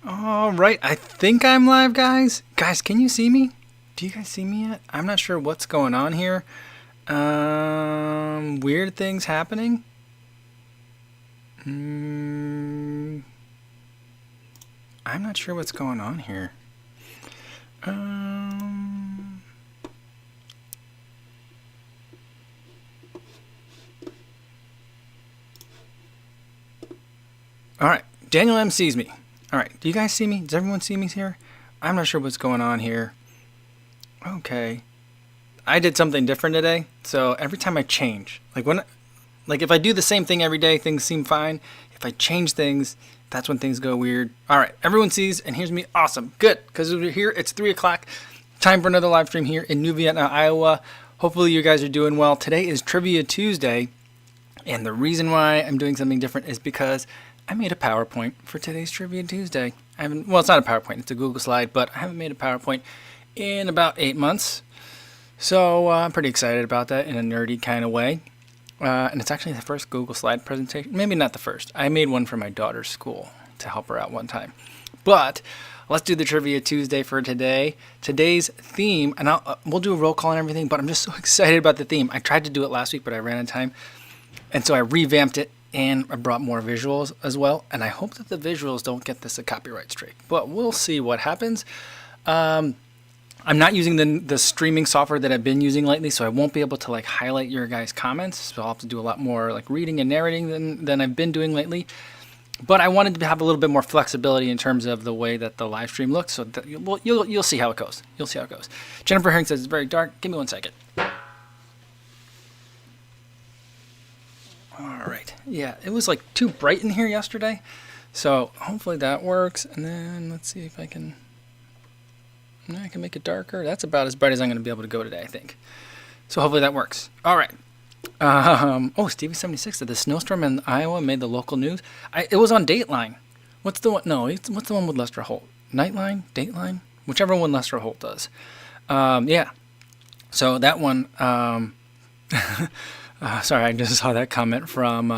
All right, I think I'm live, guys. Guys, can you see me? Do you guys see me yet? I'm not sure what's going on here. Weird things happening. I'm not sure what's going on here. All right, Daniel M sees me. All right, do you guys see me? Does everyone see me here? I'm not sure what's going on here. Okay. I did something different today. So every time I change, like if I do the same thing every day, things seem fine. If I change things, that's when things go weird. All right, everyone sees and hears me. Awesome, good, because we're here. It's 3 o'clock. Time for another live stream here in New Vienna, Iowa. Hopefully you guys are doing well. Today is Trivia Tuesday, and the reason why I'm doing something different is because I made a PowerPoint for today's Trivia Tuesday. Well, it's not a PowerPoint, it's a Google slide, but I haven't made a PowerPoint in about 8 months. So I'm pretty excited about that in a nerdy kind of way. And it's actually the first Google slide presentation. Maybe not the first. I made one for my daughter's school to help her out one time. But let's do the Trivia Tuesday for today. Today's theme, and we'll do a roll call and everything, but I'm just so excited about the theme. I tried to do it last week, but I ran out of time. And so I revamped it. And I brought more visuals as well. And I hope that the visuals don't get this a copyright strike. But we'll see what happens. I'm not using the streaming software that I've been using lately, so I won't be able to like highlight your guys' comments. So I'll have to do a lot more like reading and narrating than I've been doing lately. But I wanted to have a little bit more flexibility in terms of the way that the live stream looks. So that you'll see how it goes. You'll see how it goes. Jennifer Herring says it's very dark. Give me 1 second. All right. Yeah, it was like too bright in here yesterday. So hopefully that works. And then let's see if I can make it darker. That's about as bright as I'm going to be able to go today, I think. So hopefully that works. All right. Stevie76 said the snowstorm in Iowa made the local news. It was on Dateline. What's the one? No, what's the one with Lester Holt? Nightline? Dateline? Whichever one Lester Holt does. Yeah. So that one... sorry, I just saw that comment from,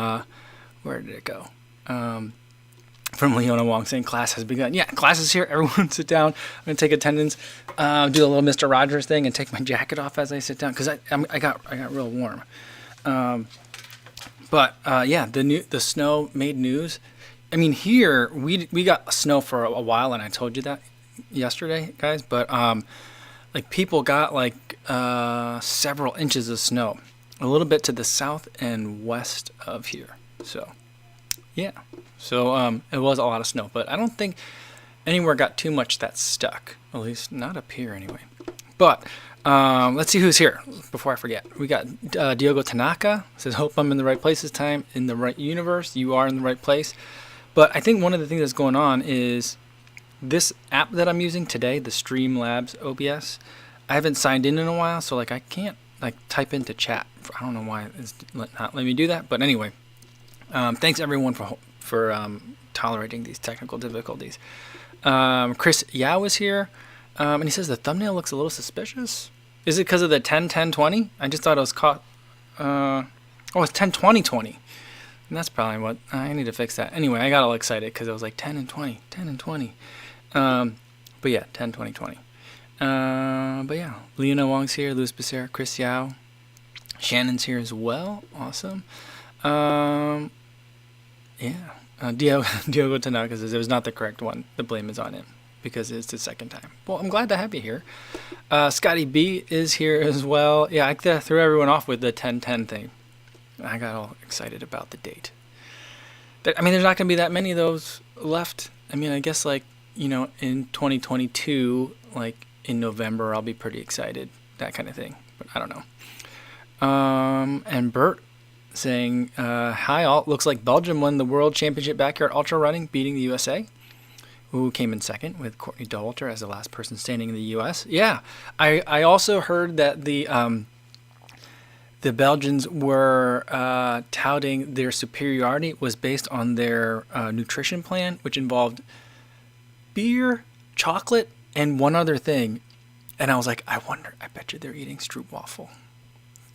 where did it go? From Leona Wong saying class has begun. Yeah, class is here. Everyone sit down. I'm going to take attendance, do a little Mr. Rogers thing and take my jacket off as I sit down because I got real warm. Yeah, the snow made news. I mean, here, we got snow for a while, and I told you that yesterday, guys, but like people got like several inches of snow. A little bit to the south and west of here. So, yeah. So, it was a lot of snow. But I don't think anywhere got too much that stuck. At least not up here anyway. But, let's see who's here before I forget. We got Diogo Tanaka. Says, hope I'm in the right place this time. In the right universe. You are in the right place. But I think one of the things that's going on is this app that I'm using today, the Streamlabs OBS. I haven't signed in a while. So, like, I can't type into chat. I don't know why it's not letting me do that, but anyway, thanks everyone for tolerating these technical difficulties. Chris Yao is here, and he says the thumbnail looks a little suspicious. Is it because of the 10-10-20? I just thought it was caught. It's 10-20-20, and that's probably what I need to fix that. Anyway, I got all excited because it was like 10 and 20, 10 and 20. But yeah, 10-20-20. But yeah, Leona Wong's here, Luis Becerra, Chris Yao, Shannon's here as well. Awesome. Diogo Tanaka says it was not the correct one. The blame is on him because it's the second time. Well, I'm glad to have you here. Scotty B is here as well. Yeah, I threw everyone off with the 10-10 thing. I got all excited about the date. But, I mean, there's not going to be that many of those left. I mean, I guess in 2022, in November, I'll be pretty excited, that kind of thing. But I don't know. And Bert saying, hi all, looks like Belgium won the World Championship Backyard Ultra Running, beating the USA, who came in second with Courtney Dauwalter as the last person standing in the U.S. Yeah, I also heard that the Belgians were touting their superiority was based on their nutrition plan, which involved beer, chocolate, and one other thing. And I was like, I bet you they're eating stroopwafel.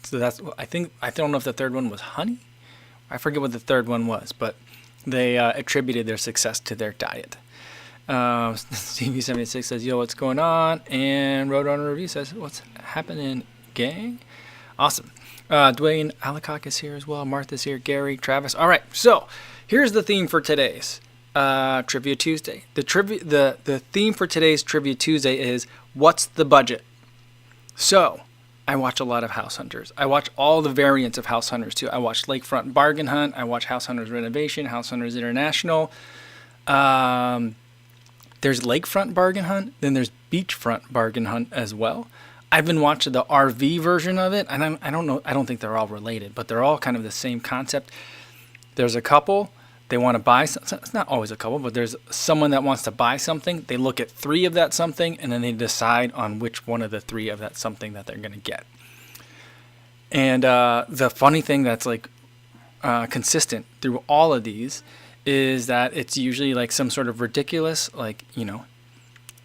So I don't know if the third one was honey. I forget what the third one was, but they attributed their success to their diet. CV76 says, yo, what's going on? And Roadrunner Review says, what's happening, gang? Awesome. Dwayne Alicock is here as well. Martha's here. Gary, Travis. All right. So here's the theme for today's Trivia Tuesday. The theme for today's Trivia Tuesday is, what's the budget? So I watch a lot of House Hunters. I watch all the variants of House Hunters too. I watch Lakefront Bargain Hunt. I watch House Hunters Renovation, House Hunters International. There's Lakefront Bargain Hunt, then there's Beachfront Bargain Hunt as well. I've been watching the RV version of it, and I don't think they're all related, but they're all kind of the same concept. There's a couple, they want to buy something. It's not always a couple, but there's someone that wants to buy something. They look at 3 of that something, and then they decide on which one of the 3 of that something that they're going to get. And the funny thing that's like consistent through all of these is that it's usually like some sort of ridiculous, like,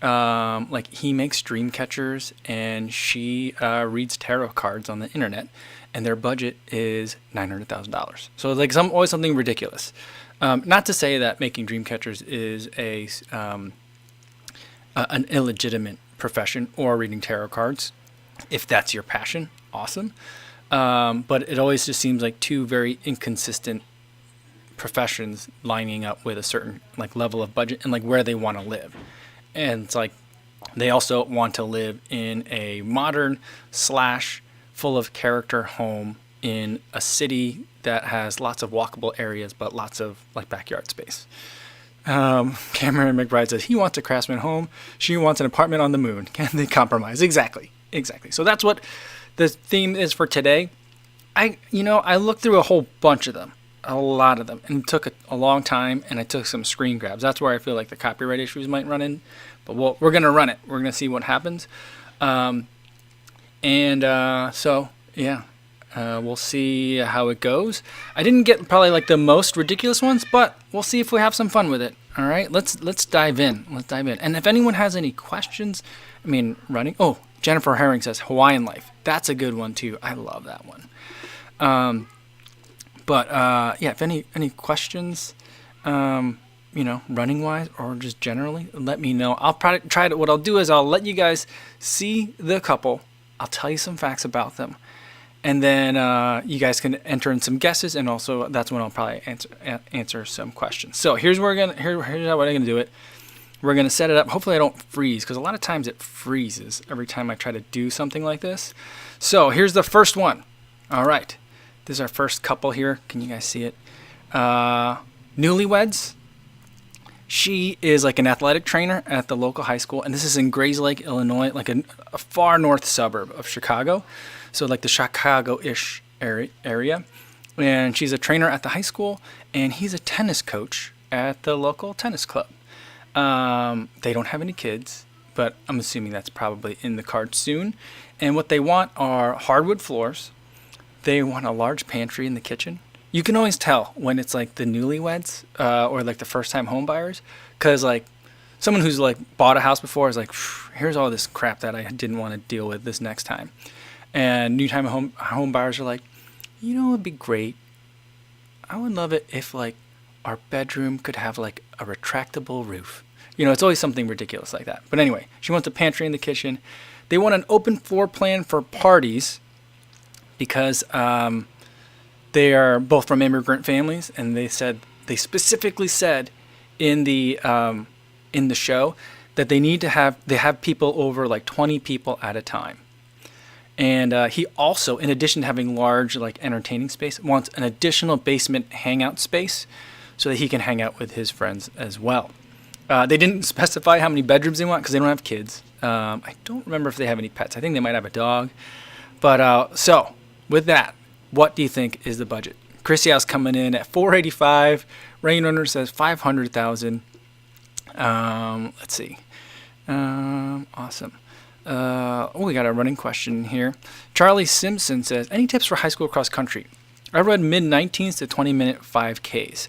like he makes dream catchers and she reads tarot cards on the internet, and their budget is $900,000. So like always something ridiculous. Not to say that making dream catchers is an illegitimate profession, or reading tarot cards. If that's your passion, awesome. But it always just seems like 2 very inconsistent professions lining up with a certain like level of budget and like where they want to live. And it's like they also want to live in a modern / full of character home in a city that has lots of walkable areas but lots of like backyard space. Cameron McBride says he wants a craftsman home, she wants an apartment on the moon. Can they compromise? Exactly. So that's what the theme is for today. I looked through a whole bunch of them. A lot of them, and it took a long time, and I took some screen grabs. That's where I feel like the copyright issues might run in, but we're going to run it. We're going to see what happens. So yeah, we'll see how it goes. I didn't get probably like the most ridiculous ones, but we'll see if we have some fun with it. All right, let's dive in. And if anyone has any questions, oh, Jennifer Herring says Hawaiian Life. That's a good one too. I love that one. But yeah, if any questions, running wise or just generally, let me know. I'll try to. What I'll do is I'll let you guys see the couple. I'll tell you some facts about them, and then you guys can enter in some guesses, and also that's when I'll probably answer some questions. So here's how we're gonna do it. We're gonna set it up. Hopefully I don't freeze, because a lot of times it freezes every time I try to do something like this. So here's the first one. All right. This is our first couple here. Can you guys see it? Newlyweds. She is like an athletic trainer at the local high school, and this is in Grayslake, Illinois, like a far north suburb of Chicago. So like the Chicago-ish area. And she's a trainer at the high school, and he's a tennis coach at the local tennis club. They don't have any kids, but I'm assuming that's probably in the cards soon. And what they want are hardwood floors. They want a large pantry in the kitchen. You can always tell when it's like the newlyweds or like the first-time home buyers, because like someone who's like bought a house before is like, here's all this crap that I didn't want to deal with this next time. And new-time home buyers are like, it would be great. I would love it if like our bedroom could have like a retractable roof. It's always something ridiculous like that. But anyway, she wants a pantry in the kitchen. They want an open floor plan for parties, because they are both from immigrant families, and they specifically said in the show that they have people over like 20 people at a time. And he also, in addition to having large like entertaining space, wants an additional basement hangout space so that he can hang out with his friends as well. They didn't specify how many bedrooms they want because they don't have kids. I don't remember if they have any pets. I think they might have a dog. But so with that, what do you think is the budget? Chrissy House coming in at $485. Rain Runner says $500,000. Let's see. Awesome. We got a running question here. Charlie Simpson says, any tips for high school cross country? I run mid-19s to 20-minute 5Ks.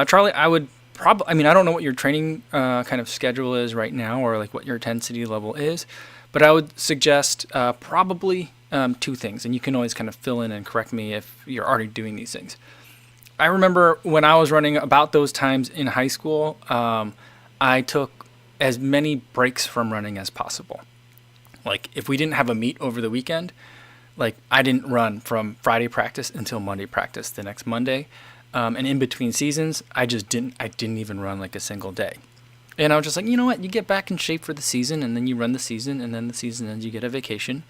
Charlie, I would probably, I don't know what your training kind of schedule is right now, or like what your intensity level is, but I would suggest probably 2 things, and you can always kind of fill in and correct me if you're already doing these things. I remember when I was running about those times in high school, I took as many breaks from running as possible. Like if we didn't have a meet over the weekend, like I didn't run from Friday practice until Monday practice the next Monday. And in between seasons, I didn't even run like a single day. And I was just like, you know what? You get back in shape for the season, and then you run the season, and then the season ends, you get a vacation,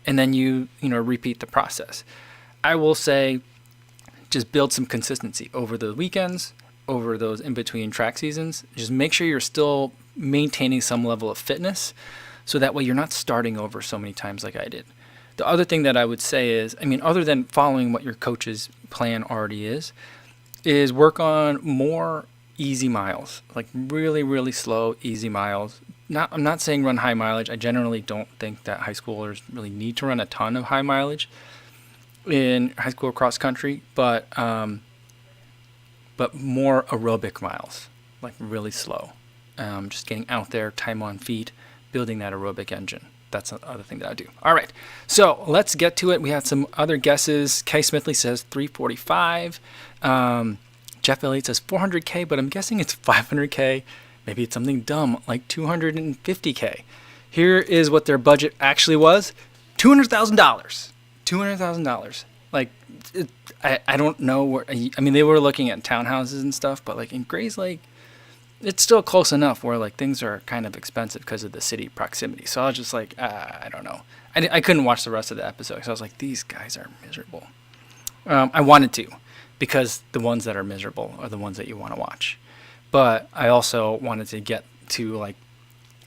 and then you repeat the process. I will say, just build some consistency over the weekends, over those in between track seasons. Just make sure you're still maintaining some level of fitness, so that way you're not starting over so many times like I did. The other thing that I would say is, other than following what your coach's plan already is work on more easy miles, like really, really slow, easy miles. I'm not saying run high mileage. I generally don't think that high schoolers really need to run a ton of high mileage in high school cross country, but more aerobic miles, like really slow. Just getting out there, time on feet, building that aerobic engine. That's the other thing that I do. All right, so let's get to it. We had some other guesses. Kay Smithley says 345. Jeff Elliott says 400K, but I'm guessing it's 500K. Maybe it's something dumb like 250K. Here is what their budget actually was: $200,000. $200,000. Like, I don't know where. They were looking at townhouses and stuff, but like in Grayslake, it's still close enough where like things are kind of expensive because of the city proximity. So I was just like, I don't know. I couldn't watch the rest of the episode because I was like, these guys are miserable. I wanted to, because the ones that are miserable are the ones that you want to watch. But I also wanted to get to I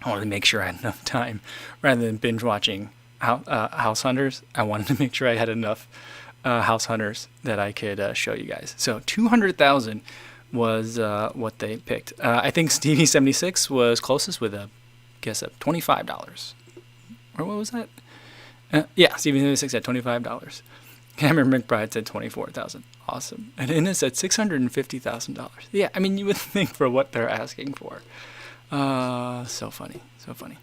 wanted to make sure I had enough time rather than binge watching House Hunters. I wanted to make sure I had enough House Hunters that I could show you guys. So 200,000 was what they picked. I think Stevie 76 was closest with a guess of $25. Or what was that? Yeah, Stevie 76 said $25. Cameron McBride said $24,000. Awesome. And Inna said $650,000. Yeah, you would think for what they're asking for. So funny. So funny.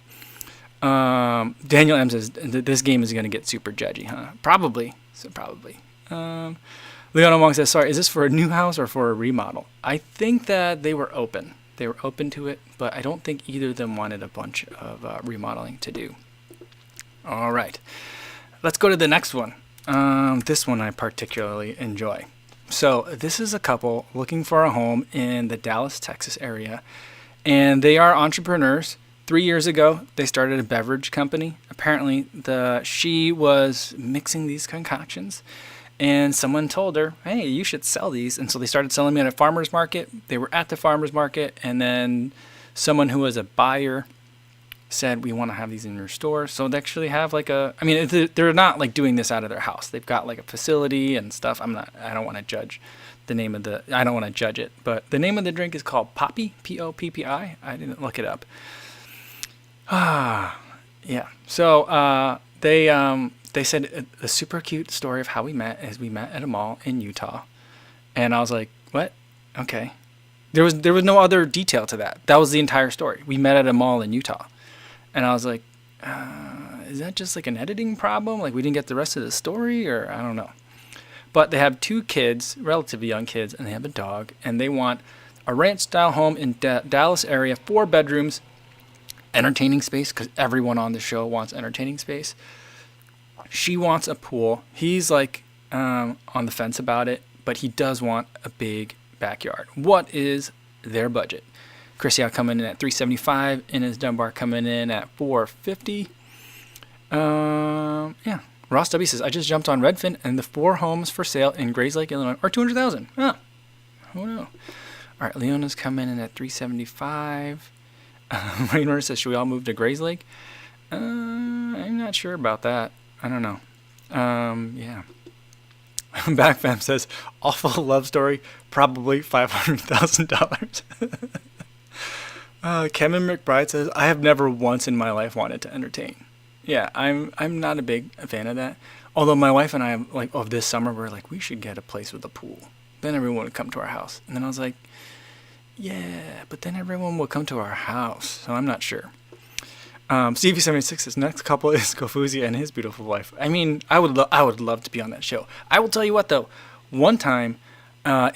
Daniel M says this game is going to get super judgy, huh? Probably. Leon Wong says, sorry, is this for a new house or for a remodel? I think that they were open. They were open to it, but I don't think either of them wanted a bunch of remodeling to do. All right. Let's go to the next one. This one I particularly enjoy. So this is a couple looking for a home in the Dallas, Texas area, and they are entrepreneurs. 3 years ago, they started a beverage company. Apparently, she was mixing these concoctions, and someone told her, hey, you should sell these. And so they started selling them at a farmer's market. They were at the farmer's market, and then someone who was a buyer said, we want to have these in your store. So they actually have they're not like doing this out of their house. They've got like a facility and stuff. I don't want to judge I don't want to judge it, but the name of the drink is called Poppy, Poppi. I didn't look it up. Yeah. So they said a super cute story of how we met is we met at a mall in Utah, and I was like, what? Okay. There was no other detail to that. That was the entire story. We met at a mall in Utah, and I was like, is that just like an editing problem? Like we didn't get the rest of the story, or I don't know. But they have 2 kids, relatively young kids, and they have a dog, and they want a ranch-style home in Dallas area, 4 bedrooms, entertaining space, because everyone on the show wants entertaining space. She wants a pool. He's like on the fence about it, but he does want a big backyard. What is their budget? Chris Yao coming in at $375, Inez Dunbar coming in at $450. Yeah. Ross W says, I just jumped on Redfin, and the 4 homes for sale in Grayslake, Illinois are $200,000. Oh no. All right, Leona's coming in at $375. Raynor says, should we all move to Grayslake? I'm not sure about that. I don't know. Yeah. Backfam says, awful love story, probably $500,000. Kevin McBride says, I have never once in my life wanted to entertain. Yeah, I'm not a big fan of that. Although my wife and I, this summer, we're like, we should get a place with a pool. Then everyone would come to our house. And then I was like, yeah, but then everyone will come to our house. So I'm not sure. Stevie76 says, next couple is Kofuzi and his beautiful wife. I would love to be on that show. I will tell you what, though. One time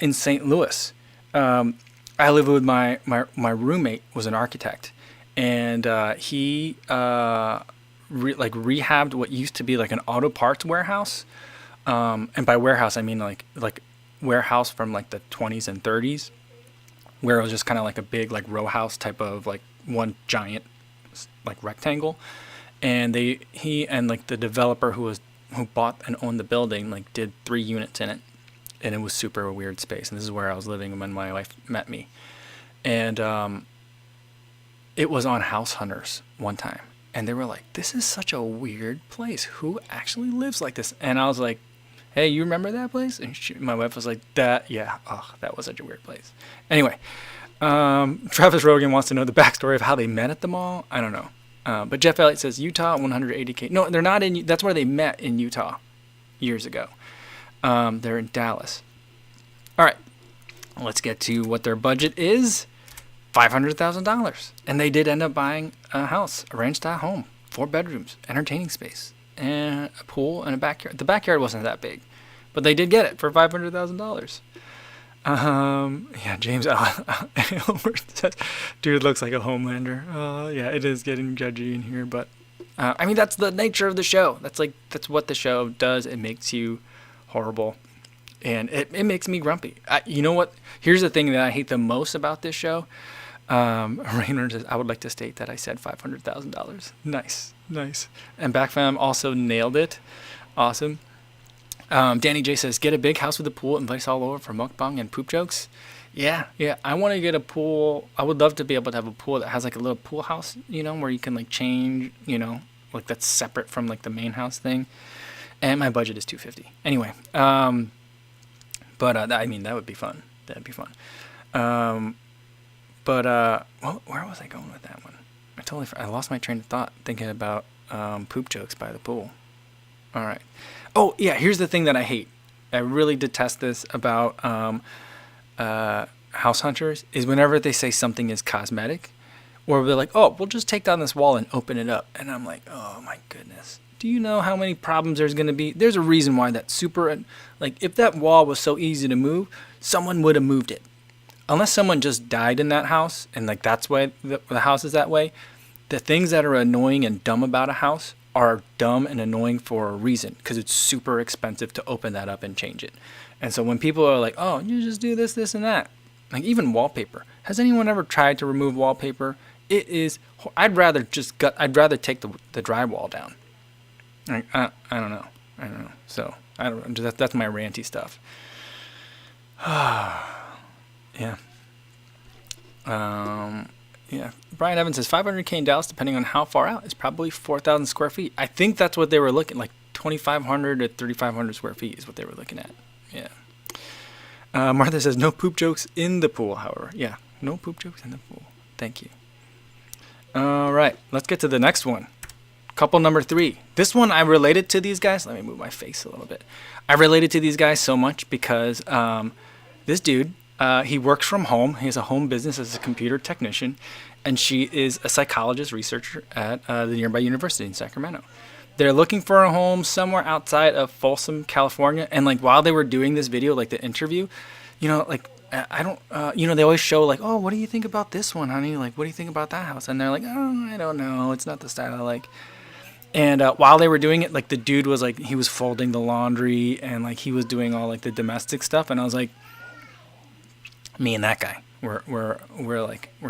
in St. Louis, I I live with my roommate was an architect, and he rehabbed what used to be like an auto parts warehouse. And by warehouse I mean like warehouse from like the 20s and 30s, where it was just kind of like a big like row house type of like one giant like rectangle. And he and like the developer who bought and owned the building like did 3 units in it, and it was super weird space. And this is where I was living when my wife met me. And it was on House Hunters one time, and they were like, "This is such a weird place. Who actually lives like this?" And I was like, "Hey, you remember that place?" And my wife was like, yeah, oh, that was such a weird place." Anyway, Travis Rogan wants to know the backstory of how they met at the mall. I don't know. But Jeff Elliott says Utah, 180K. No, they're not in. That's where they met in Utah years ago. They're in Dallas. All right, let's get to what their budget is. $500,000, and they did end up buying a house, a ranch-style home, 4 bedrooms, entertaining space, and a pool and a backyard. The backyard wasn't that big, but they did get it for $500,000. Yeah, James Albert says, "Dude looks like a Homelander." Yeah, it is getting judgy in here, but I mean that's the nature of the show. That's what the show does. It makes you horrible, and it makes me grumpy. You know what? Here's the thing that I hate the most about this show. Raynard says, "I would like to state that I said $500,000. Nice. And Backfam also nailed it. Awesome. Danny J says, "Get a big house with a pool, invite us all over for mukbang and poop jokes." Yeah. I want to get a pool. I would love to be able to have a pool that has like a little pool house, where you can like change, like that's separate from like the main house thing. And my budget is $250. Anyway, but I mean that would be fun. That'd be fun. But where was I going with that one? I lost my train of thought thinking about poop jokes by the pool. All right. Oh yeah, here's the thing that I hate. I really detest this about house hunters is whenever they say something is cosmetic, or they're like, "Oh, we'll just take down this wall and open it up," and I'm like, "Oh my goodness." Do you know how many problems there's going to be? There's a reason why that's super, like, if that wall was so easy to move, someone would have moved it. Unless someone just died in that house, and, like, that's why the house is that way, the things that are annoying and dumb about a house are dumb and annoying for a reason, because it's super expensive to open that up and change it. And so when people are like, "Oh, you just do this, this, and that," like, even wallpaper. Has anyone ever tried to remove wallpaper? It is, I'd rather take the drywall down. I don't know. So that's my ranty stuff. Yeah. Yeah. Brian Evans says $500K in Dallas, depending on how far out, is probably 4,000 square feet. I think that's what they were looking like. 2,500 to 3,500 square feet is what they were looking at. Yeah. Martha says no poop jokes in the pool. However, yeah, no poop jokes in the pool. Thank you. All right, let's get to the next one. Couple number 3. This one I related to these guys. Let me move my face a little bit. I related to these guys so much because this dude, he works from home. He has a home business as a computer technician, and she is a psychologist researcher at the nearby university in Sacramento. They're looking for a home somewhere outside of Folsom, California. And like while they were doing this video, like the interview, like I don't, they always show like, "Oh, what do you think about this one, honey? Like, what do you think about that house?" And they're like, "Oh, I don't know. It's not the style I like." And while they were doing it, like the dude was like, he was folding the laundry and like he was doing all like the domestic stuff. And I was like, me and that guy, we're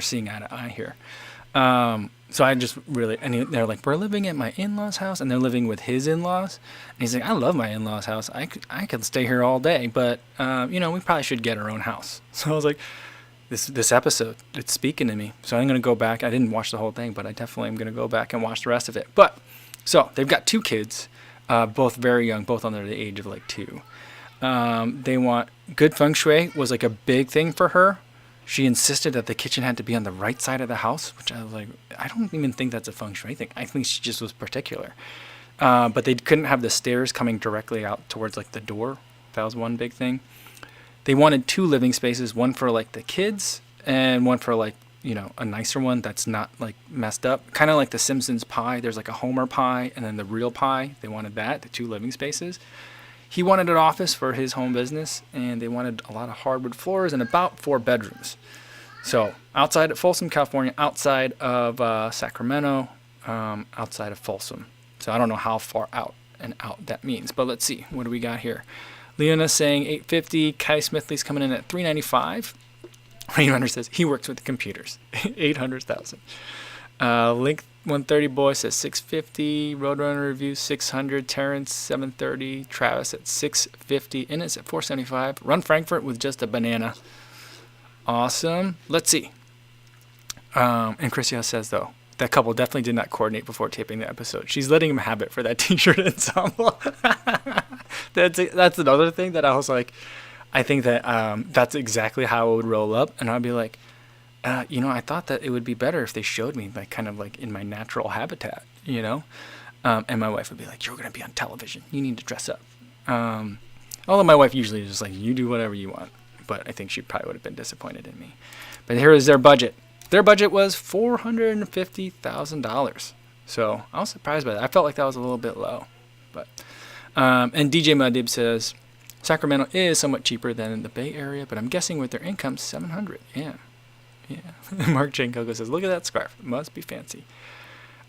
seeing eye to eye here. So I just really, and they're like, "We're living at my in-laws' house," and they're living with his in-laws. And he's like, "I love my in-laws' house. I could stay here all day, but we probably should get our own house." So I was like, this episode, it's speaking to me. So I'm gonna go back. I didn't watch the whole thing, but I definitely am gonna go back and watch the rest of it. But so they've got 2 kids, both very young, both under the age of like 2. They want good feng shui was like a big thing for her. She insisted that the kitchen had to be on the right side of the house, which I was like, I don't even think that's a feng shui thing. I think she just was particular. But they couldn't have the stairs coming directly out towards like the door. That was one big thing. They wanted 2 living spaces, one for like the kids and one for like, a nicer one that's not like messed up. Kind of like the Simpsons pie. There's like a Homer pie and then the real pie. They wanted that, the 2 living spaces. He wanted an office for his home business, and they wanted a lot of hardwood floors and about 4 bedrooms. So outside of Folsom, California, outside of Sacramento, outside of Folsom. So I don't know how far out and out that means, but let's see. What do we got here? Leona's saying $850. Kai Smithley's coming in at $395. Rain Runner says he works with the computers. $800,000. Link 130 Boy says $650. Roadrunner Review $600. Terrence $730. Travis at $650. Innes at $475. Run Frankfurt with just a banana. Awesome. Let's see. And Chrisia says, though, that couple definitely did not coordinate before taping the episode. She's letting him have it for that t-shirt ensemble. That's another thing that I was like, I think that that's exactly how it would roll up. And I'd be like, I thought that it would be better if they showed me like kind of like in my natural habitat, And my wife would be like, you're going to be on television. You need to dress up. Although my wife usually is just like, you do whatever you want. But I think she probably would have been disappointed in me. But here is their budget. Their budget was $450,000. So I was surprised by that. I felt like that was a little bit low. But and DJ Madib says, Sacramento is somewhat cheaper than in the Bay Area, but I'm guessing with their income, $700. Yeah. Mark Jane Coco says, look at that scarf. It must be fancy.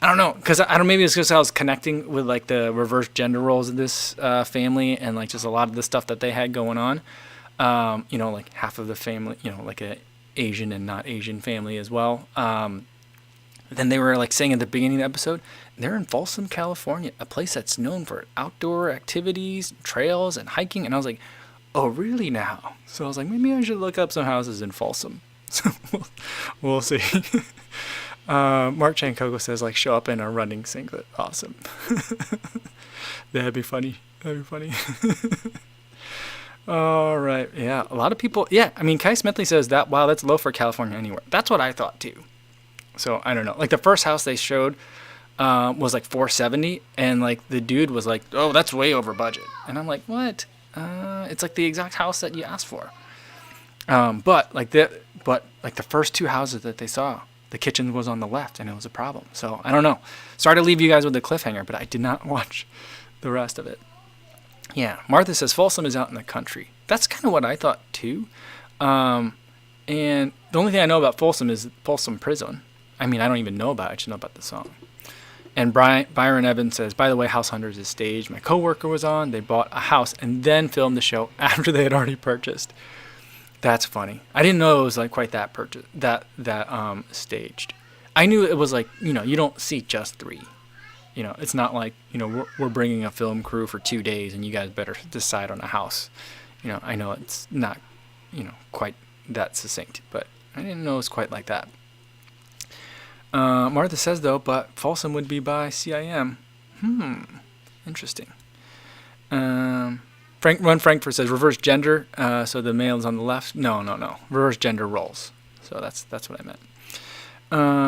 I don't know, because maybe it's because I was connecting with like the reverse gender roles of this family and like just a lot of the stuff that they had going on. Like half of the family, like a Asian and not Asian family as well. Then they were like saying at the beginning of the episode, they're in Folsom, California, a place that's known for outdoor activities, trails, and hiking. And I was like, oh, really now? So I was like, maybe I should look up some houses in Folsom. So we'll see. Mark Chancoco says, like, show up in a running singlet. Awesome. That'd be funny. All right. Yeah, a lot of people. Yeah, I mean, Kai Smithley says that, wow, that's low for California anywhere. That's what I thought, too. So I don't know. Like, the first house they showed was like $470, and like the dude was like, oh, that's way over budget. And I'm like, what? It's like the exact house that you asked for. But the first two houses that they saw, the kitchen was on the left, and it was a problem. So I don't know. Sorry to leave you guys with the cliffhanger, but I did not watch the rest of it. Yeah, Martha says Folsom is out in the country. That's kind of what I thought too. And the only thing I know about Folsom is Folsom Prison. I mean, I don't even know about it. I just know about the song. And Byron Evans says, by the way, House Hunters is staged. My coworker was on. They bought a house and then filmed the show after they had already purchased. That's funny. I didn't know it was like quite that staged. I knew it was like, you don't see just three. It's not like, we're bringing a film crew for 2 days and you guys better decide on a house. I know it's not, quite that succinct, but I didn't know it was quite like that. Martha says, though, but Folsom would be by CIM. Interesting. Run Frankfurt says reverse gender, so the male is on the left. No. Reverse gender roles. So that's what I meant.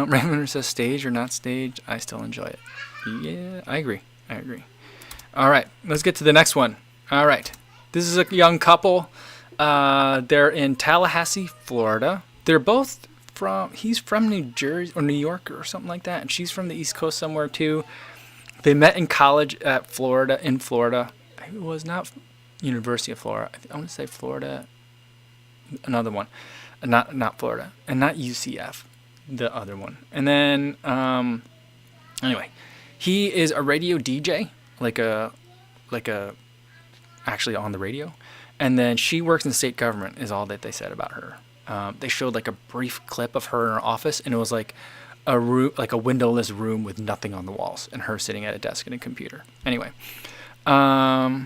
Raymond says stage or not staged. I still enjoy it. Yeah, I agree. All right, let's get to the next one. All right. This is a young couple. They're in Tallahassee, Florida. They're both he's from New Jersey or New York or something like that, and she's from the East Coast somewhere too. They met in college in Florida. It was not University of Florida. I want to say Florida. Another one, not Florida, and not UCF, the other one. And then anyway, he is a radio DJ, like a actually on the radio, and then she works in the state government. Is all that they said about her. They showed like a brief clip of her in her office, and it was like a windowless room with nothing on the walls, and her sitting at a desk and a computer. Anyway, yeah.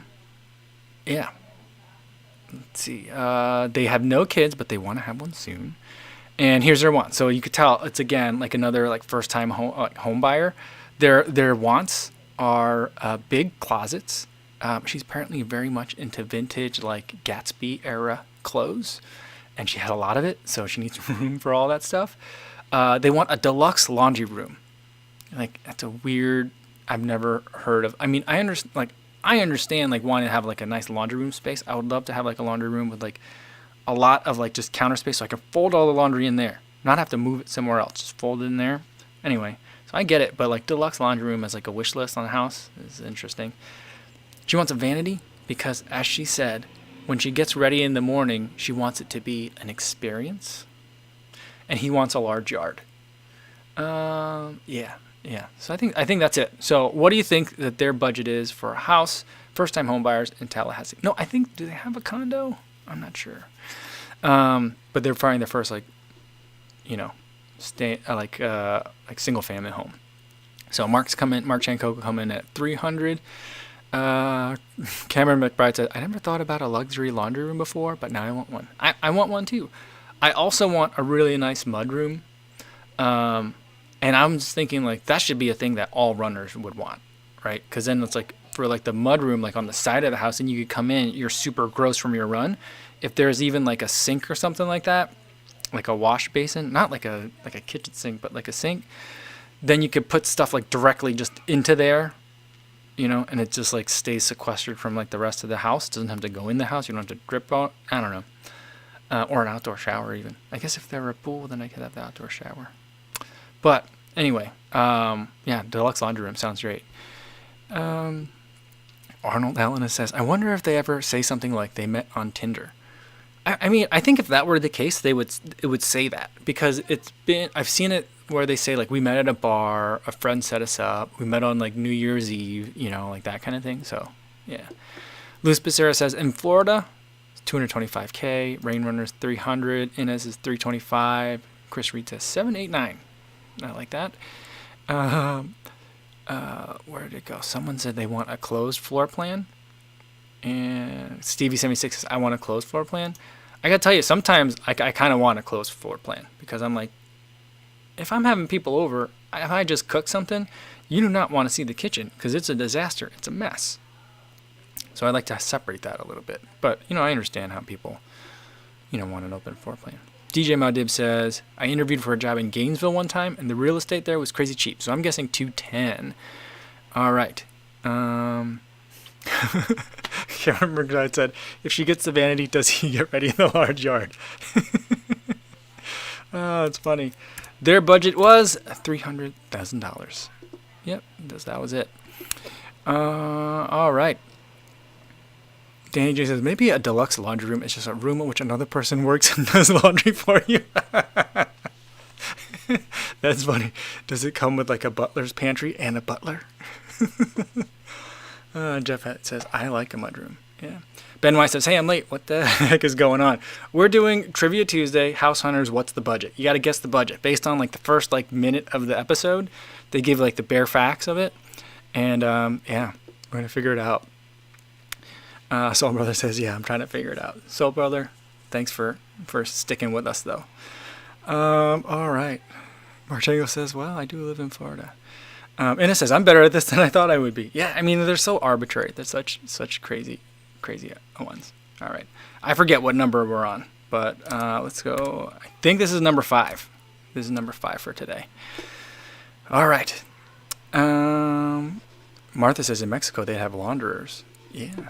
Let's see. They have no kids, but they want to have one soon. And here's their want. So you could tell it's again like another like first time home buyer. Their wants are big closets. She's apparently very much into vintage like Gatsby era clothes. And she had a lot of it, so she needs room for all that stuff. They want a deluxe laundry room. Like, that's a weird, I've never heard of. I mean, I understand like wanting to have like a nice laundry room space. I would love to have like a laundry room with like a lot of like just counter space so I can fold all the laundry in there. Not have to move it somewhere else, just fold it in there. Anyway, so I get it, but like deluxe laundry room as like a wish list on the house is interesting. She wants a vanity because, as she said, when she gets ready in the morning, she wants it to be an experience. and he wants a large yard. Yeah. So I think that's it. So what do you think that their budget is for a house, first-time home buyers in Tallahassee? No, I think, do they have a condo? I'm not sure. But they're finding their first, like, single family home. So Mark Chanko come in at 300. Cameron McBride said, I never thought about a luxury laundry room before, but now I want one. I want one too. I also want a really nice mud room. And I'm just thinking, like, that should be a thing that all runners would want, right? Because then it's like, for like the mud room, like on the side of the house, and you could come in, you're super gross from your run. If there's even like a sink or something like that, like a wash basin, not like a kitchen sink, but like a sink, then you could put stuff like directly just into there, and it just like stays sequestered from like the rest of the house. It doesn't have to go in the house. You don't have to drip out. I don't know. Or an outdoor shower even. I guess if there were a pool, then I could have the outdoor shower. But anyway, deluxe laundry room sounds great. Arnold Helena says, I wonder if they ever say something like they met on Tinder. I mean, I think if that were the case, it would say that, because I've seen it where they say, like, we met at a bar, a friend set us up, we met on like New Year's Eve, like that kind of thing. So yeah. Luis Becerra says, in Florida, 225K, Rain Runners 300, Inez is 325, Chris Reed says 789. I like that. Where did it go? Someone said they want a closed floor plan. And Stevie76 says, I want a closed floor plan. I gotta tell you, sometimes I kind of want a closed floor plan, because I'm like, if I'm having people over, if I just cook something, you do not want to see the kitchen, because it's a disaster. It's a mess. So I like to separate that a little bit. But, I understand how people, want an open floor plan. DJ Maudib says, I interviewed for a job in Gainesville one time, and the real estate there was crazy cheap. So I'm guessing 210. All right. Karen McBride said, if she gets the vanity, does he get ready in the large yard? Oh, it's funny. Their budget was $300,000. Yep, that was it. All right. Danny J says, maybe a deluxe laundry room is just a room in which another person works and does laundry for you. That's funny. Does it come with like a butler's pantry and a butler? Jeff says, I like a mudroom. Yeah. Ben Weiss says, hey, I'm late. What the heck is going on? We're doing Trivia Tuesday, House Hunters, what's the budget? You got to guess the budget. Based on like the first like minute of the episode, they give like the bare facts of it. And we're going to figure it out. Soul Brother says, yeah, I'm trying to figure it out. Soul Brother, thanks for sticking with us though. All right. Marchengo says, well, I do live in Florida. And it says, I'm better at this than I thought I would be. Yeah, I mean, they're so arbitrary. They're such crazy ones. All right. I forget what number we're on, but let's go. I think this is number 5. This is number 5 for today. All right. Martha says in Mexico they have launderers. Yeah.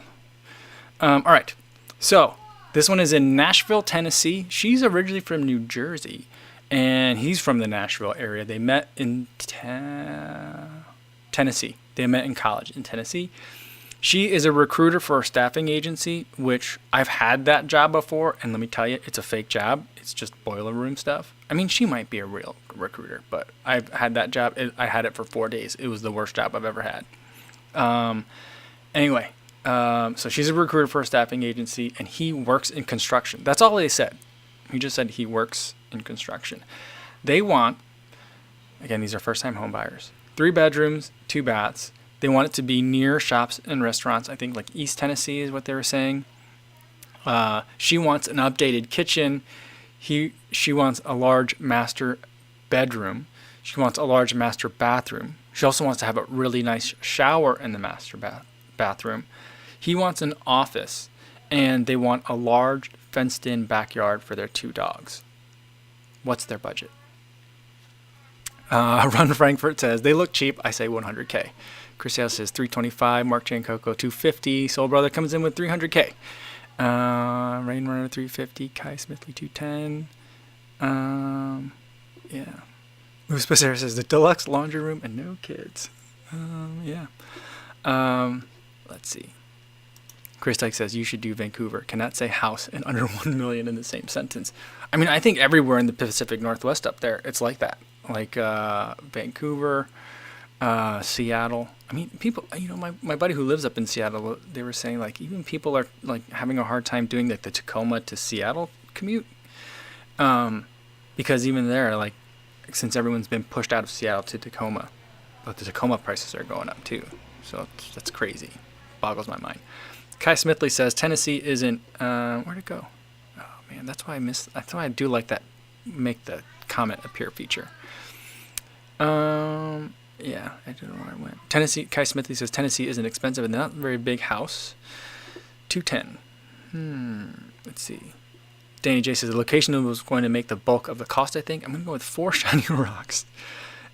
All right. So this one is in Nashville, Tennessee. She's originally from New Jersey, and he's from the Nashville area. They met in Tennessee. They met in college in Tennessee. She is a recruiter for a staffing agency, which I've had that job before, and let me tell you, it's a fake job. It's just boiler room stuff. I mean, she might be a real recruiter, but I've had that job. I had it for 4 days. It was the worst job I've ever had. Anyway, so she's a recruiter for a staffing agency, and he works in construction. That's all they said. He just said he works in construction. They want, again, these are first-time home buyers, 3 bedrooms, 2 baths. They want it to be near shops and restaurants. I think like East Tennessee is what they were saying. She wants an updated kitchen. She wants a large master bedroom. She wants a large master bathroom. She also wants to have a really nice shower in the master bathroom. He wants an office, and they want a large fenced-in backyard for their 2 dogs. What's their budget? Run Frankfurt says, they look cheap. I say 100K. Chris Hale says 325. Mark Jancoco 250. Soul Brother comes in with 300K. Rain Runner 350. Kai Smithley 210. Yeah. Moose Becerra says the deluxe laundry room and no kids. Yeah. Let's see. Grayslake says you should do Vancouver. Cannot say house and under 1 million in the same sentence. I mean, I think everywhere in the Pacific Northwest up there, it's like that. Like Vancouver, Seattle. I mean, people, my buddy who lives up in Seattle, they were saying like even people are like having a hard time doing like the Tacoma to Seattle commute. Because even there, like, since everyone's been pushed out of Seattle to Tacoma, but the Tacoma prices are going up too. So that's crazy. Boggles my mind. Kai Smithley says Tennessee isn't. Where'd it go? Oh man, that's why I miss. That's why I do like that. Make the comment appear feature. Yeah, I don't know where I went. Tennessee. Kai Smithley says Tennessee isn't expensive and not a very big house. 210. Let's see. Danny J says the location was going to make the bulk of the cost. I think I'm gonna go with 4 shiny rocks.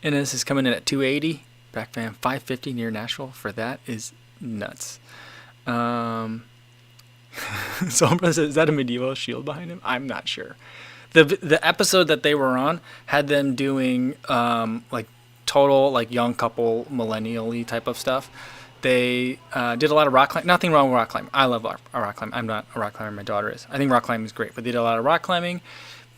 And this is coming in at 280. Back van 550 near Nashville. For that is nuts. Someone says, is that a medieval shield behind him? I'm not sure. The episode that they were on had them doing like total like young couple millennial-y type of stuff. They did a lot of rock climbing. Nothing wrong with rock climbing. I love rock climbing. I'm not a rock climber. My daughter is. I think rock climbing is great. But they did a lot of rock climbing.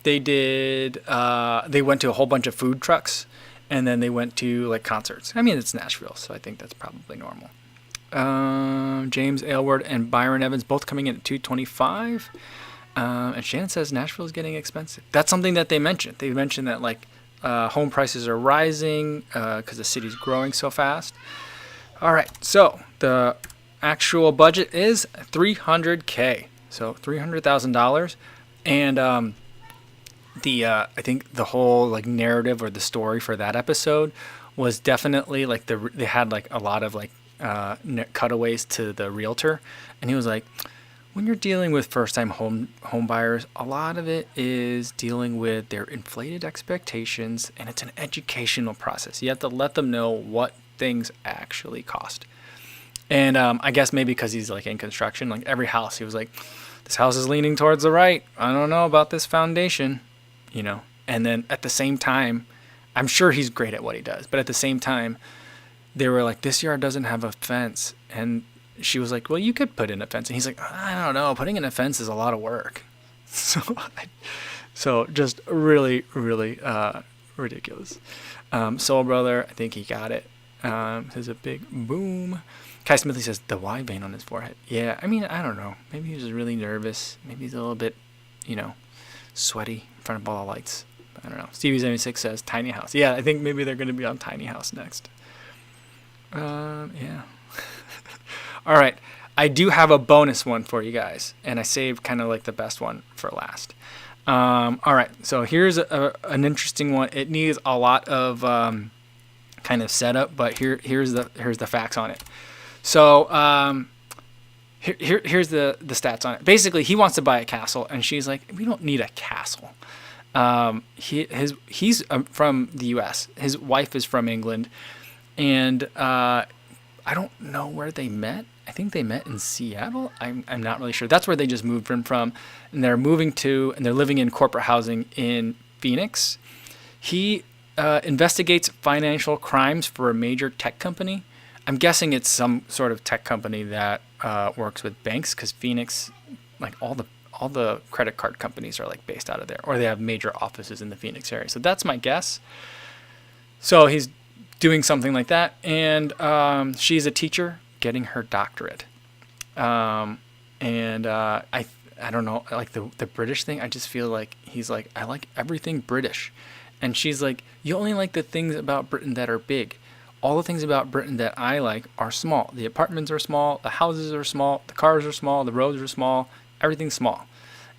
They did. They went to a whole bunch of food trucks, and then they went to like concerts. I mean, it's Nashville, so I think that's probably normal. James Aylward and Byron Evans both coming in at 225. And Shannon says Nashville is getting expensive. That's something that they mentioned. They mentioned that like home prices are rising because the city's growing so fast. All right, so the actual budget is $300K, so $300,000, and I think the whole like narrative or the story for that episode was definitely like they had like a lot of like cutaways to the realtor, and he was like, when you're dealing with first-time home buyers, a lot of it is dealing with their inflated expectations, and it's an educational process. You have to let them know what things actually cost. And I guess maybe because he's like in construction, like every house, he was like, this house is leaning towards the right. I don't know about this foundation, And then at the same time, I'm sure he's great at what he does, but at the same time, they were like, this yard doesn't have a fence. And she was like, well, you could put in a fence. And he's like, I don't know. Putting in a fence is a lot of work. So just really, really ridiculous. Soul Brother, I think he got it. There's a big boom. Kai Smithley says the Y vein on his forehead. Yeah, I mean, I don't know. Maybe he was just really nervous. Maybe he's a little bit, sweaty in front of all the lights. I don't know. Stevie76 says Tiny House. Yeah, I think maybe they're going to be on Tiny House next. Yeah. All right. I do have a bonus one for you guys, and I saved kind of like the best one for last. All right. So here's an interesting one. It needs a lot of kind of setup, but here's the facts on it. So here's the stats on it. Basically, he wants to buy a castle, and she's like, we don't need a castle. He's from the U.S. His wife is from England, and I don't know where they met. I think they met in Seattle. I'm not really sure. That's where they just moved from, and they're moving to, and they're living in corporate housing in Phoenix. He investigates financial crimes for a major tech company. I'm guessing it's some sort of tech company that works with banks, because Phoenix, like all the credit card companies are like based out of there, or they have major offices in the Phoenix area. So that's my guess. So he's doing something like that, and she's a teacher getting her doctorate. I don't know, like the British thing, I just feel like he's like, I like everything British. And she's like, you only like the things about Britain that are big. All the things about Britain that I like are small. The apartments are small, the houses are small, the cars are small, the roads are small, everything's small.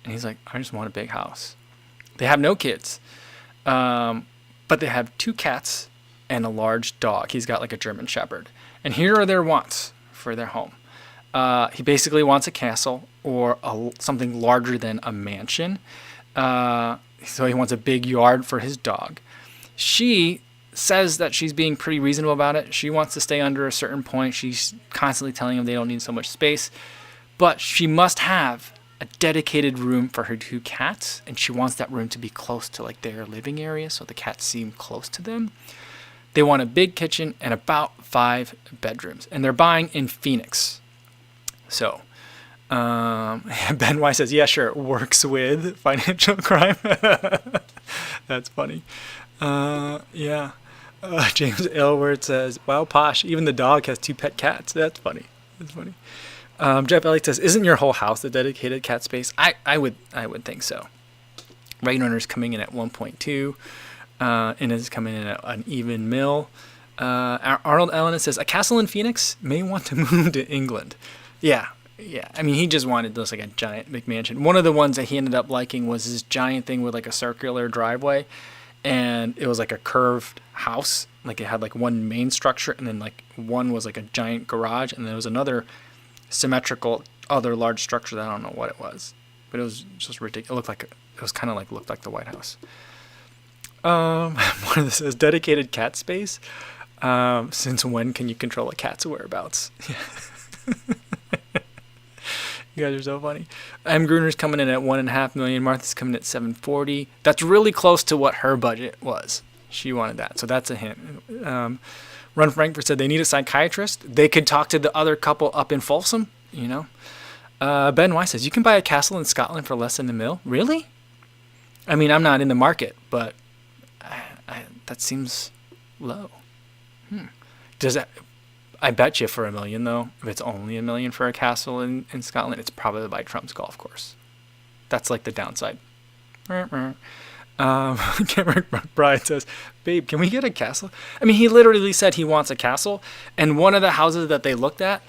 And he's like, I just want a big house. They have no kids, but they have 2 cats and a large dog. He's got like a German Shepherd. And here are their wants for their home. He basically wants a castle or something larger than a mansion. So he wants a big yard for his dog. She says that she's being pretty reasonable about it. She wants to stay under a certain point. She's constantly telling him they don't need so much space. But she must have a dedicated room for her 2 cats. And she wants that room to be close to like their living area, so the cats seem close to them. They want a big kitchen and about 5 bedrooms. And they're buying in Phoenix. So Ben Y says, yeah, sure, works with financial crime. That's funny. Yeah. James Aylward says, wow, posh, even the dog has 2 pet cats. That's funny. That's funny. Jeff Elliott says, isn't your whole house a dedicated cat space? I would think so. Regular owners coming in at 1.2. And is coming in at an even mil. Arnold Ellen says, a castle in Phoenix may want to move to England. Yeah. I mean, he just wanted this like a giant McMansion. One of the ones that he ended up liking was this giant thing with like a circular driveway, and it was like a curved house. Like it had like one main structure, and then like one was like a giant garage, and there was another symmetrical other large structure that I don't know what it was, but it was just ridiculous. It was kind of like looked like the White House. One of this says dedicated cat space. Since when can you control a cat's whereabouts? You guys are so funny. M. Gruner's coming in at $1.5 million. Martha's coming in at $740,000. That's really close to what her budget was. She wanted that, so that's a hint. Run Frankfurt said they need a psychiatrist. They could talk to the other couple up in Folsom. You know. Ben Y says you can buy a castle in Scotland for less than $1 million. Really? I mean, I'm not in the market, but that seems low. Does that? I bet you for $1 million though. If it's only $1 million for a castle in Scotland, it's probably by Trump's golf course. That's like the downside. Cameron McBride says, "Babe, can we get a castle?" I mean, he literally said he wants a castle, and one of the houses that they looked at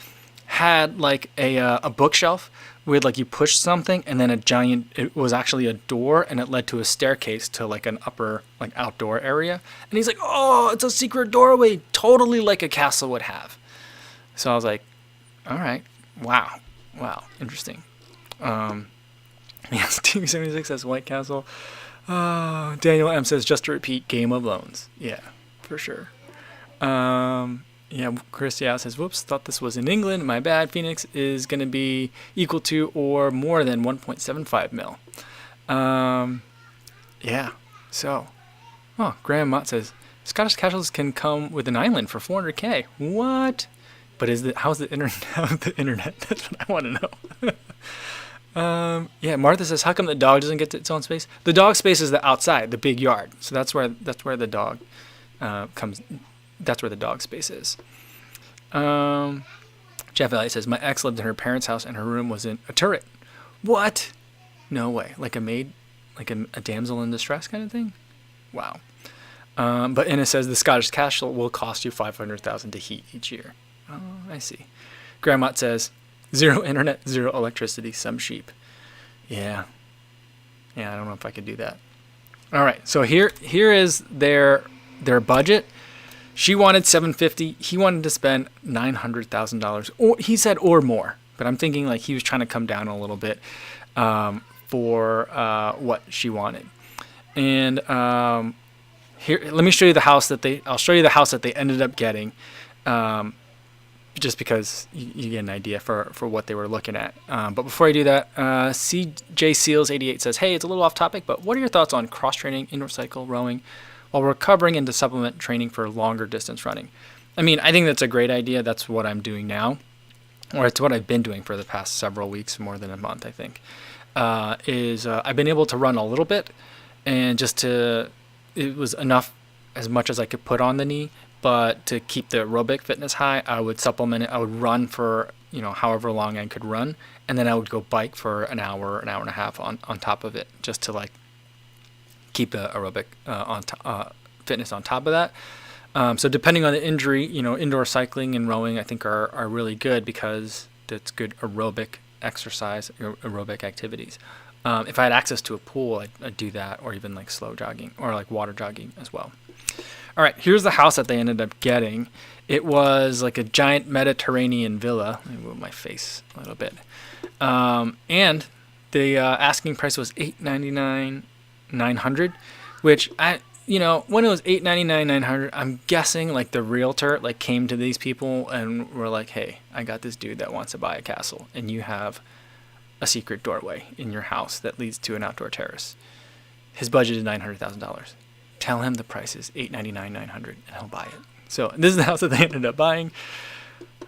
had like a bookshelf with like you push something and then it was actually a door, and it led to a staircase to like an upper like outdoor area. And he's like, oh, it's a secret doorway, totally like a castle would have. So I was like, all right, wow, interesting. Yes, TV76 says White Castle. Daniel M says, just to repeat, Game of Loans. Yeah, for sure. Yeah, Chris Yao says, whoops, thought this was in England. My bad. Phoenix is going to be equal to or more than 1.75 mil. Yeah, so. Oh, Graham Mott says, Scottish castles can come with an island for $400K. What? But how's the internet? That's what I want to know. Yeah, Martha says, how come the dog doesn't get its own space? The dog space is the outside, the big yard. So that's where the dog comes. That's where the dog space is. Jeff Elliott says, my ex lived in her parents' house and her room was in a turret. What? No way. Like a maid, like a damsel in distress kind of thing? Wow. But Inna says the Scottish castle will cost you $500,000 to heat each year. Oh, I see. Grandma says, zero internet, zero electricity, some sheep. Yeah, I don't know if I could do that. All right, so here is their budget. She wanted $750. He wanted to spend $900,000, or he said or more. But I'm thinking like he was trying to come down a little bit for what she wanted. And here, let me show you the house I'll show you the house that they ended up getting, just because you get an idea for what they were looking at. But before I do that, CJ Seals 88 says, hey, it's a little off topic, but what are your thoughts on cross training, indoor cycle, rowing, while recovering into supplement training for longer distance running? I mean, I think that's a great idea. That's what I'm doing now, or it's what I've been doing for the past several weeks, more than a month, I think. I've been able to run a little bit, and it was enough, as much as I could put on the knee, but to keep the aerobic fitness high, I would supplement it. I would run for, however long I could run, and then I would go bike for an hour and a half on top of it, just to like keep the aerobic fitness on top of that. So depending on the injury, indoor cycling and rowing I think are really good because it's good aerobic exercise, aerobic activities. If I had access to a pool, I'd do that, or even like slow jogging or like water jogging as well. All right, here's the house that they ended up getting. It was like a giant Mediterranean villa. Let me move my face a little bit. And the asking price was $899,900, which when it was $899,900, I'm guessing like the realtor like came to these people and were like, hey, I got this dude that wants to buy a castle, and you have a secret doorway in your house that leads to an outdoor terrace. His budget is $900,000. Tell him the price is $899,900 and he'll buy it. So this is the house that they ended up buying.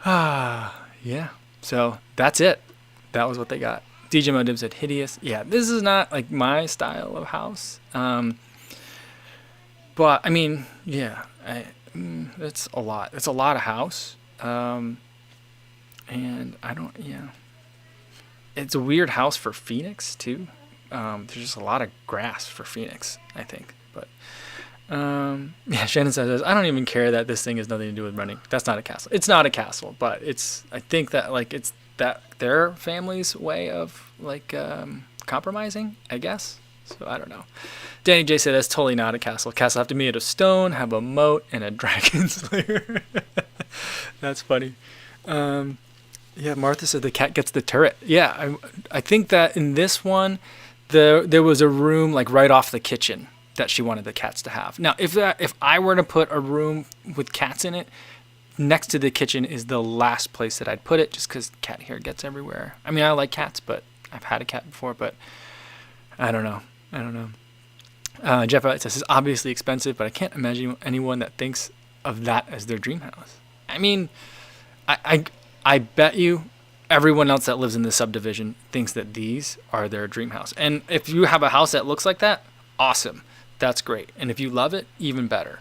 Yeah. So that's it. That was what they got. DJ Modib said hideous. Yeah, this is not like my style of house. But I mean, yeah, it's a lot. It's a lot of house. And I don't. Yeah, it's a weird house for Phoenix too. There's just a lot of grass for Phoenix, I think. But yeah, Shannon says, I don't even care that this thing has nothing to do with running. That's not a castle. It's not a castle, but it's. I think that like it's that their family's way of like compromising, I guess. So I don't know. Danny J said that's totally not a castle. Castle have to be made of stone, have a moat, and a dragon slayer. That's funny. Yeah, Martha said the cat gets the turret. Yeah, I think that in this one, there was a room like right off the kitchen that she wanted the cats to have. Now, if I were to put a room with cats in it, next to the kitchen is the last place that I'd put it, just because cat hair gets everywhere. I mean, I like cats, but I've had a cat before, but I don't know. Jeff says it's obviously expensive, but I can't imagine anyone that thinks of that as their dream house. I mean, I bet you everyone else that lives in this subdivision thinks that these are their dream house. And if you have a house that looks like that, awesome. That's great. And if you love it, even better.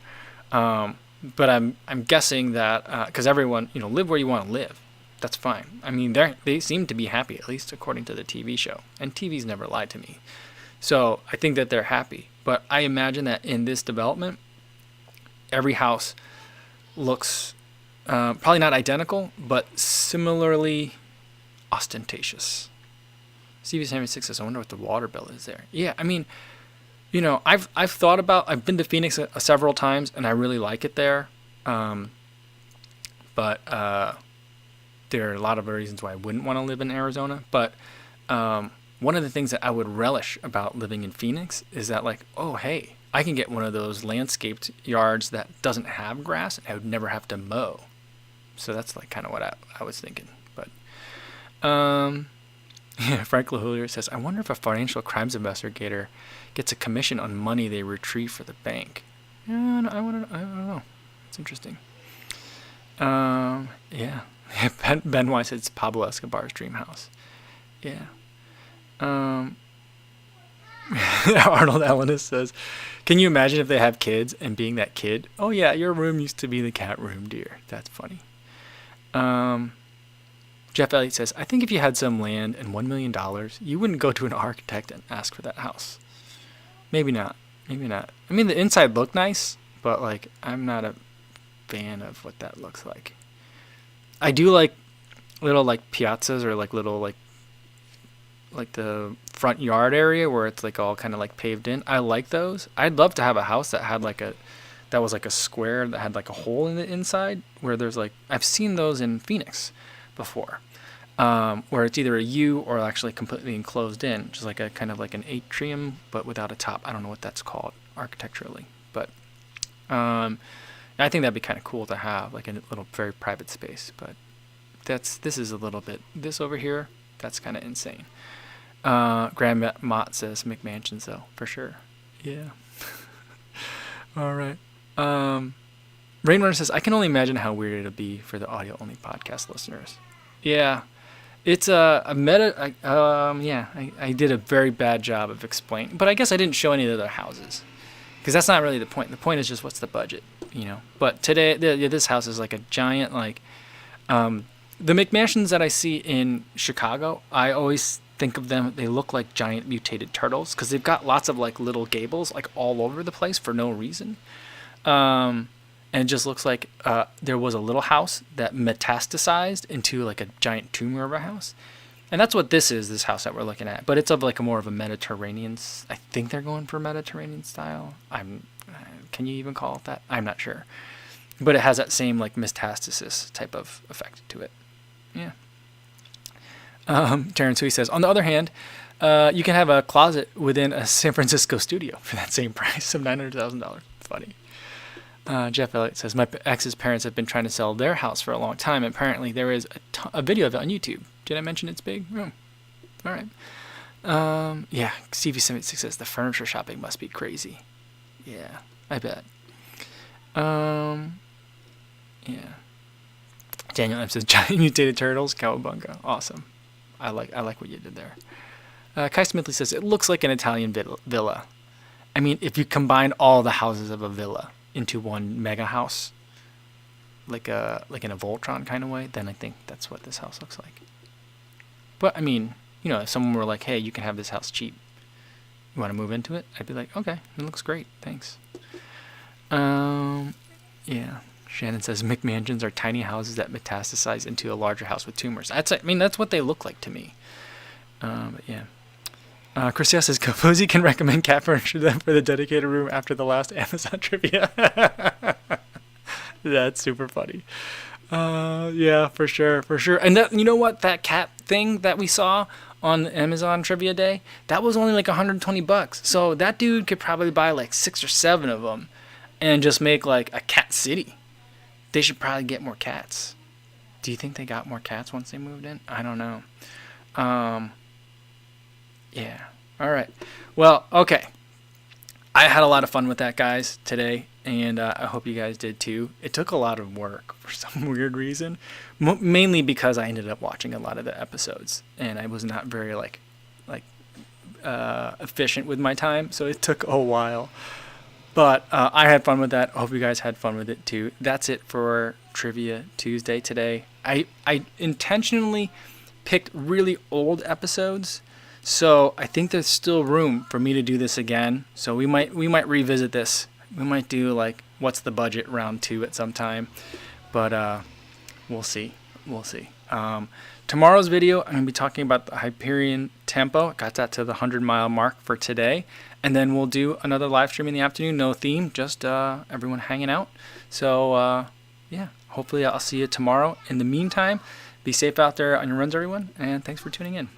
But I'm guessing that because everyone, live where you want to live. That's fine. I mean, they seem to be happy, at least according to the TV show. And TV's never lied to me. So I think that they're happy. But I imagine that in this development, every house looks probably not identical, but similarly ostentatious. CV76 says, I wonder what the water bill is there. Yeah, I mean, I've thought about, I've been to Phoenix several times, and I really like it there. But there are a lot of reasons why I wouldn't want to live in Arizona. But one of the things that I would relish about living in Phoenix is that, like, oh, hey, I can get one of those landscaped yards that doesn't have grass, and I would never have to mow. So that's like kind of what I was thinking. But yeah, Frank LaHulier says, I wonder if a financial crimes investigator gets a commission on money they retrieve for the bank. I don't know. It's interesting. Yeah. Ben Weiss says it's Pablo Escobar's dream house. Yeah. Arnold Ellenis says, can you imagine if they have kids and being that kid? Oh yeah, your room used to be the cat room, dear. That's funny. Jeff Elliott says, I think if you had some land and $1 million, you wouldn't go to an architect and ask for that house. Maybe not. I mean, the inside looked nice, but like, I'm not a fan of what that looks like. I do like little like piazzas or like little like the front yard area where it's like all kind of like paved in. I like those. I'd love to have a house that had that was like a square that had like a hole in the inside where there's like, I've seen those in Phoenix before, where it's either a U or actually completely enclosed in, which is like a kind of like an atrium, but without a top. I don't know what that's called architecturally, but I think that'd be kind of cool to have like a little very private space. But this is a little bit, this over here, that's kind of insane. Grand Mott says McMansions though, for sure. Yeah. All right. Rainrunner says, I can only imagine how weird it'll be for the audio-only podcast listeners. Yeah. It's a meta... I did a very bad job of explaining. But I guess I didn't show any of the other houses. Because that's not really the point. The point is just what's the budget, But today, this house is like a giant, like... the McMansions that I see in Chicago, I always think of them, they look like giant mutated turtles. Because they've got lots of like little gables like all over the place for no reason. And it just looks like there was a little house that metastasized into like a giant tumor of a house. And that's what this is, this house that we're looking at. But it's of like more of a Mediterranean, I think they're going for Mediterranean style. Can you even call it that? I'm not sure. But it has that same like metastasis type of effect to it. Yeah. Terrence Hui says, on the other hand, you can have a closet within a San Francisco studio for that same price of $900,000. Funny. Jeff Elliott says, my ex's parents have been trying to sell their house for a long time. Apparently, there is a video of it on YouTube. Did I mention it's big? Oh. All right. Yeah, CV76 says, the furniture shopping must be crazy. Yeah, I bet. Yeah. Daniel M says, giant mutated turtles, cowabunga. Awesome. I like what you did there. Kai Smithley says it looks like an Italian villa. I mean, if you combine all the houses of a villa into one mega house, like in a Voltron kind of way, then I think that's what this house looks like. But I mean, you know, if someone were like, hey, you can have this house cheap, you want to move into it? I'd be like, okay, it looks great, thanks. Yeah. Shannon says McMansions are tiny houses that metastasize into a larger house with tumors. That's what they look like to me. But yeah. Christia says Cozy can recommend cat furniture for the dedicated room after the last Amazon trivia. That's super funny. Yeah, for sure. And that, you know what? That cat thing that we saw on Amazon Trivia Day, that was only like $120. So that dude could probably buy like 6 or 7 of them and just make like a cat city. They should probably get more cats. Do you think they got more cats once they moved in? I don't know. Yeah. All right. Well, okay. I had a lot of fun with that, guys, today, and I hope you guys did too. It took a lot of work for some weird reason, mainly because I ended up watching a lot of the episodes, and I was not very efficient with my time, so it took a while. But I had fun with that. I hope you guys had fun with it too. That's it for Trivia Tuesday today. I intentionally picked really old episodes, so I think there's still room for me to do this again. So we might revisit this. We might do like what's the budget round 2 at some time, but we'll see. Tomorrow's video, I'm going to be talking about the Hyperion Tempo. Got that to the 100-mile mark for today. And then we'll do another live stream in the afternoon. No theme, just everyone hanging out. So, yeah, hopefully I'll see you tomorrow. In the meantime, be safe out there on your runs, everyone. And thanks for tuning in.